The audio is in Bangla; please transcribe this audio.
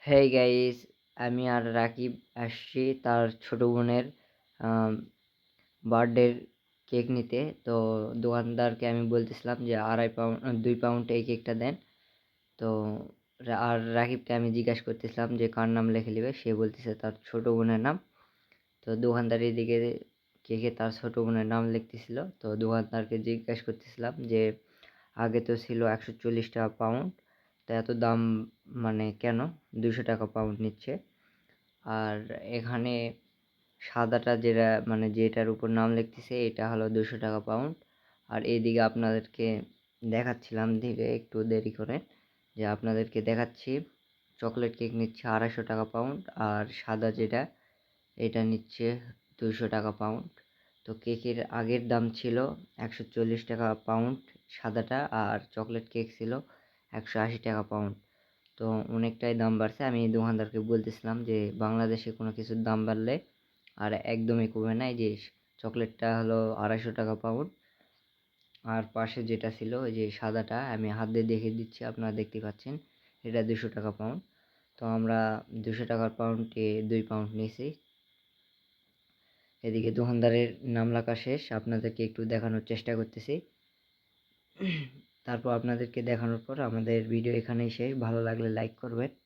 হেই গাইস, আমি আর রাকিব আসছি তার ছোট বোনের বার্থডের কেক নিতে। তো দোকানদারকে আমি বলতেছিলাম যে 2.5 পাউন্ড 2 পাউন্ড এই কেকটা দেন। তো আর রাকিবকে আমি জিজ্ঞাসা করতেছিলাম যে কার নাম লিখে নেবে, সে বলতেছে তার ছোট বোনের নাম। তো দোকানদার এদিকে কেকে তার ছোট বোনের নাম লিখতেছিল। তো দোকানদারকে জিজ্ঞাসা করতেছিলাম যে আগে তো ছিল 140 টাকা পাউন্ড, তা এত দাম মানে কেন 200 টাকা পাউন্ড নিচ্ছে? আর এখানে সাদাটা যেটা মানে যেটার উপর নাম লিখতেছে এটা হলো 200 টাকা পাউন্ড। আর এইদিকে আপনাদেরকে দেখাচ্ছিলাম ধীরে একটু দেরি করে, যে আপনাদেরকে দেখাচ্ছি চকলেট কেক নিচ্ছে 250 টাকা পাউন্ড, আর সাদা যেটা এটা নিচ্ছে 200 টাকা পাউন্ড। তো কেকের আগের দাম ছিল 140 টাকা পাউন্ড সাদাটা, আর চকলেট কেক ছিল 180 টাকা পাউন্ড। তো অনেকটাই দাম বাড়ছে। আমি দোকানদারকে বলতেছিলাম যে বাংলাদেশে কোনো কিছুর দাম বাড়লে আর একদমই কমে না। এই যে চকলেটটা হলো 250 টাকা পাউন্ড, আর পাশে যেটা ছিল ওই যে সাদাটা আমি হাত দিয়ে দেখিয়ে দিচ্ছি, আপনারা দেখতে পাচ্ছেন, এটা 200 টাকা পাউন্ড। তো আমরা 200 টাকার পাউন্ডে 2 পাউন্ড নিয়েছি। এদিকে দোকানদারের নাম লেখা শেষ, আপনাদেরকে একটু দেখানোর চেষ্টা করতেছি। তারপর আপনাদেরকে দেখানোর পর আমাদের ভিডিও এখানেই শেষ। ভালো লাগলে লাইক করবেন।